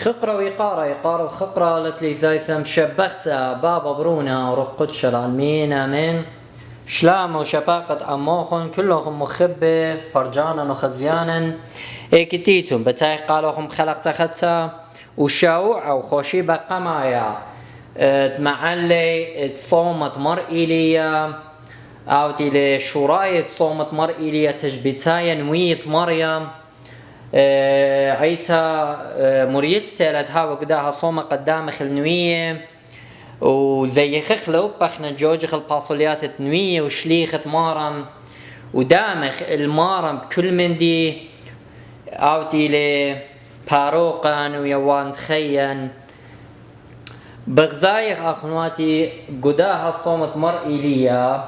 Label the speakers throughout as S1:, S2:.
S1: خقرة ويقارة يقارة وخقرة قالت لي زايثم شبختها بابا برونا وروح قدش العالمين آمين شلام وشفاقة أموخن كلهم مخبة فرجانا وخزيانا اكتيتم بتاعي قالوهم خلق تختها وشاوع وخوشي بقمايا تمعلي تصومت مرئي لي أو تلي شراية تصومت مرئي لي تجبتايا نويت مريم عيتا مريستة لتها وقداها صومة قدام خلنوية وزي خخلو بخنا جوجخ الباصوليات تنوية وشليخة مارم ودامخ المارم بكل من دي اوتي لي باروقا ويوان تخيا بغزايخ اخواتي قداها صومة مرئي ليا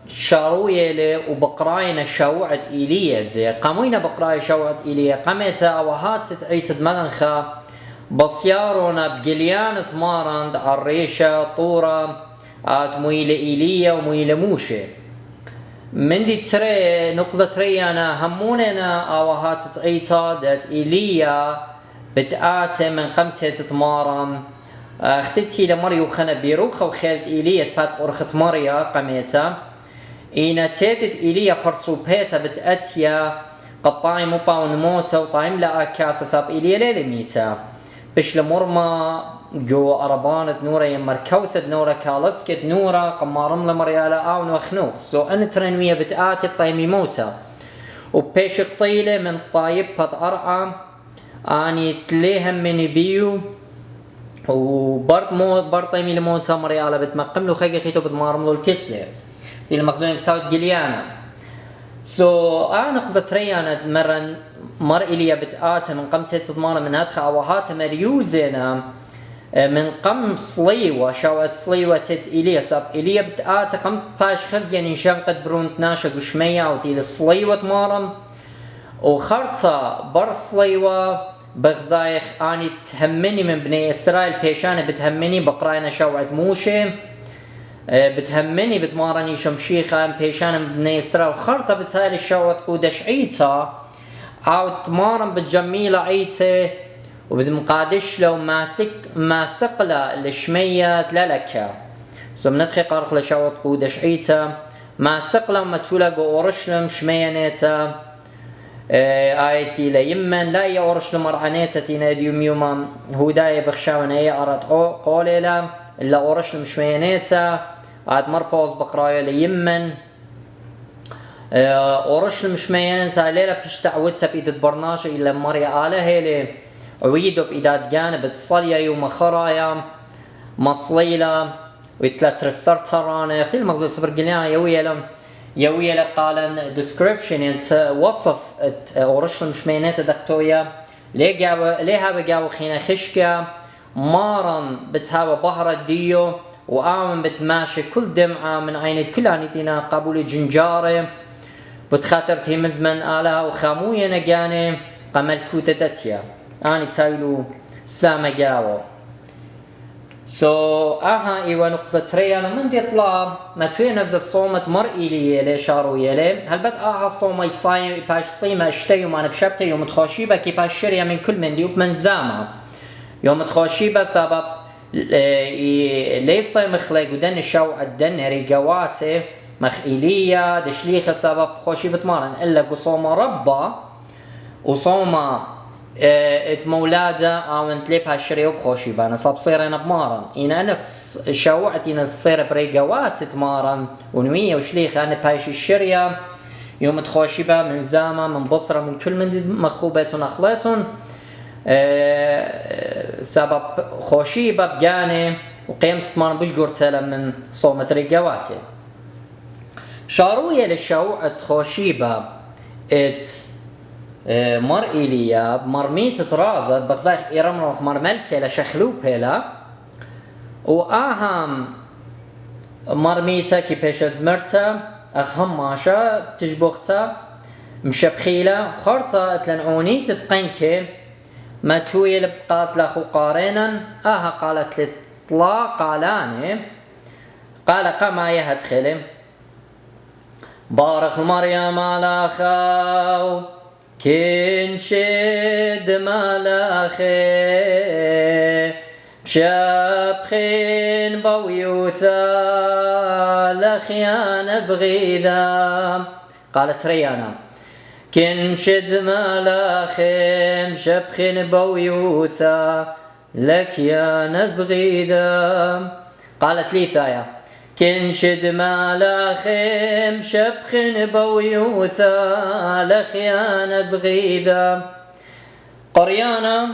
S1: شاروية لي وبقراينا شوعت إيليا زي قاموينا بقراي شوعت إيليا قمتا وهات ستعيت دمغنخا بصيارونا بقليان تمارند عريشة طورة تمويل إيليا ومويل موشة من دي تري نقطة تريانا هموننا اوهات تعيتا دات إيليا بتآتي من قمتها تتمارم اختتي لمريو خنا بيروخة وخالت إيليا تبات قرخة مريا قميتا إينا تيتت إيليا برسوبيتا بتأتيا قد طايم وباون موتا وطايم لا كاسا ساب إيليا ليلي ميتا بش لمرما جو أربانت نورا يمر كوثت نورا كالسكت نورا قمارم لمريالا آون وخنوخ سو أن ترنوية بتآتي طايمي موتا وبيش قطيلة من طايب بط أرعى آني تليهم من بيو وبرد موت برد طيمي لموتا مريالا بتمقم له خيقي خيتو بتمارم له الكسر دي المخزون كتاوت قليانا أنا قصة ريانا مرن مرئي بتآتا من قمتي تضمانا من هادخا أوهات مريوزينا من قم صليوة شاوت صليوة تت إليا ساب إليا بتآتا قم باش خزيان إنشان قد برون تناشا قشمية ودي الصليوة مارم وخرطة بر صليوة بغزايخ آني تهمني من بني إسرائيل بيشانة بتهمني بقراينا شاوت موشي بتهمني بتمارني شمشيخة بيشان بني إسرائيل خرطة بتالي الشوط قودش عيتا أو تمارن بتجميلة عيته وبتمقادش لو ماسق له الشمية تلالكا سو بندخي قارق لشوط قودش عيتا ماسق له متولق أورشلم شمية نيتا آيتي ليمن لا يورشلم أرعنيتا تينا ديوم يوما هدايا بخشاون هي أرد قولي لا إلا أورشلم شمية نيتا عاد مربوز بقرايا ليمن أورشلم شميان تاليلا بيش تعودتها بإيدت برناشة إلا مريا آله هيلي عويدو بإيدات جانب تصليا يوم خرايا مصليلا ويتلات رسترتها رانا يختي المغزو سبر قليانا يويلا قالا description انت وصف أورشلم شميانات دكتويا ليها بقاو خينا خشكا مارن بتهاوى بحر الديو وآمن بتماشي كل دمعة من عينت كل عنيتنا قبول جنجاري بتخاطرت هي مزمن آلها وخاموية نقاني قمل كوتتتيا آني بتايلو سامقاوو إيوه نقصة ريانا من دي طلاب ما توي نفس الصومة مرئي لي يلي شارو يلي هل بد الصومة يصايم باش صيمة اشتي وما نبشبتي يوم تخوشيبا كي باش شريا من كل من ديوب من زامة يوم تخوشيبا سبب ليس مخلق ودن الشو الدن ريقواته مخيلية دشليخة سبب خوشي بتمارن إلا قصوم ربا وصوم اتمولادة أو انتليبها الشريو بخوشي بانا صبصيرين بمارن إن أنا شوعت إن الصير بريقوات تمارن ونوية وشليخة أنا بايش الشريا يوم تخوشي با من زامة من بصرة من كل من مخوبتون أخلاتون سبب خوشيبة بجاني وقيمت تمارن بش قرتلا من صومة ريقواتي شاروية للشوعة خوشيبة ات مرئي ليا مرميت ترازت بغزايخ إيرمروخ مرملكة لشخلوب هلا وآهم مرميتا كي بيش ازمرتا أخهم ماشا بتجبوختا مشبخيلة خرطة اتلنعوني تتقنكي ما تويل بقات لاخو قارينا قالت لي طلا قالاني قال قما يهدخلي بارك مريم على خاو كن شد ملاخي بشبخين بويوثا لخيان زغيدا. قالت ريانا كن شد ملاخي بشبخين بويوثا لكيان زغيدا. قالت ليثايا كن شد ملاخي بشبخين بويوثا لخيان زغيدا. قريانا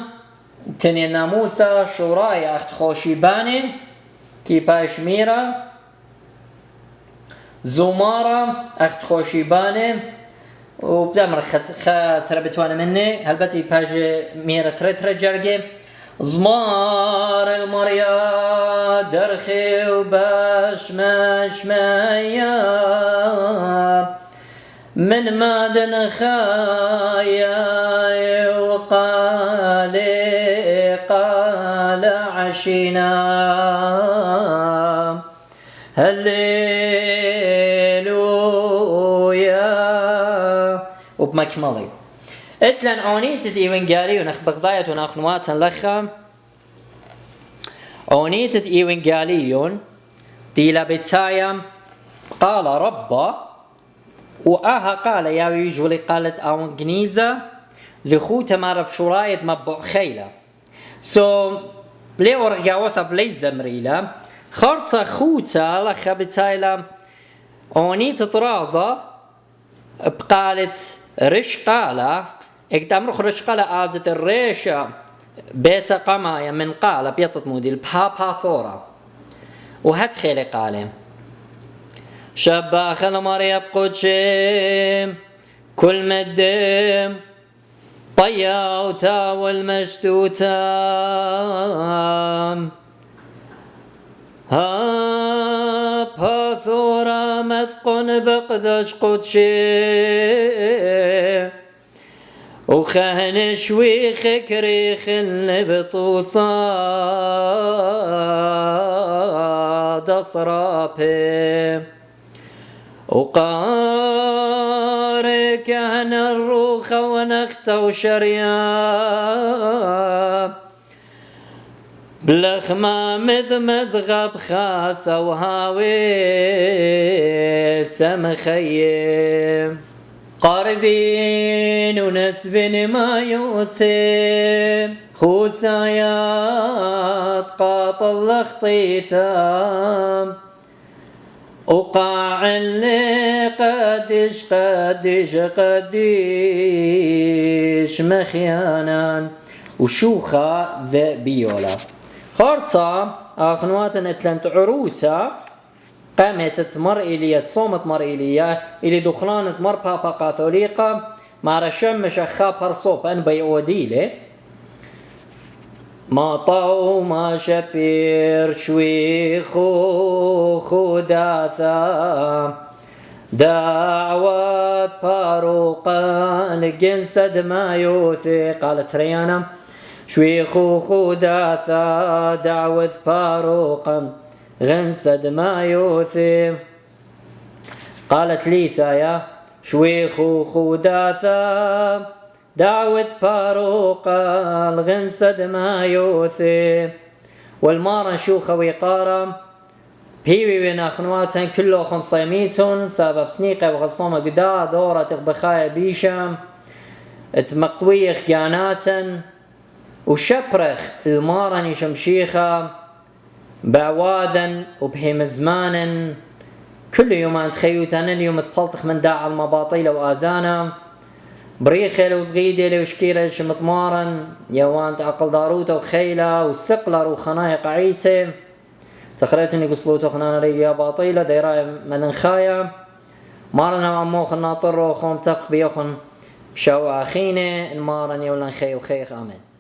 S1: تني ناموسا شوراي اخت خوشيباني كي باشميرا زمارة اخت خوشيباني وبدامر تربتوانا مني هلبتي باج ميرا ترتر جرقي زمار المريا درخي وباش ماش مايا من مادن خايا وقالي قال عشينا هللويا. وبمكملي اتلن اونيتت ايوانجالي ونخ بغزايت ونخ نواتن لخا اونيتت ايوانجاليون دي لابتايا قال ربا وآها قال يا ويجولي قالت اون جنيزة زخوتا مارب شرايط مبع خيلة لي ورقا وصف لي زمريلا خرطة خوتا لخا بتايلا اونيت طرازة بقالت رشقالة اقدام رخ رشقالة ازت الريشة بيتا قمايا من قالة بيطت مودي البابا ثورة وهت خيلي قالي شباخ المريب قدشي كل مدم طياوتا والمشتوتا هابا ثورة مثقن بقدش قدشي وخهن شوي خكري خل بطوصاد أصرابي وقارك عن الروخ ونختو شريا بلخما مزغب خاصة وهاوي سمخيم قاربين ونسبن ما يوتي خوسايات قاطل اخطيثام وقاع اللي قديش مخيانا وشوخة زي بيولا خارطة اخنواتن اتلنت عروتا قامت تمر إليا تصومت مر إليا إلي دخلانت مر بابا كاثوليقة ما رشمش أخا برصوب أن بيوديلي ما طاو ما شبير شوي خوداثا دعوة باروقا لجنسد ما يوثي. قالت ريانا شوي خوداثا دعوة باروقا غنسد ما يوثي. قالت ليثايا شويخ خوداثا دعوة باروقا الغنسد ما يوثي. والمارا شوخة ويقارا بيوي بين أخنواتن كله خنصيميتون سبب سنيقة وغصومة قدا دورة بخايا بيشام تمقويخ قاناتا وشبرخ المارني شمشيخة بعوادا وبهم زمانا كل يوم تخيوتان اليوم تبلطخ من داع المباطيل وآزانا بريخل وصغيدة وشكيرة شمطمارا يوان تعقل داروتا وخيلة وسقلر وخنايق عيته تخريتني قصلوتو خنانا ريقيا باطيلة ديراي مدن خايا مارنا عموخ الناطر وخوم تق بيوخن بشاو أخيني المارن يولن خي وخيخ آمين.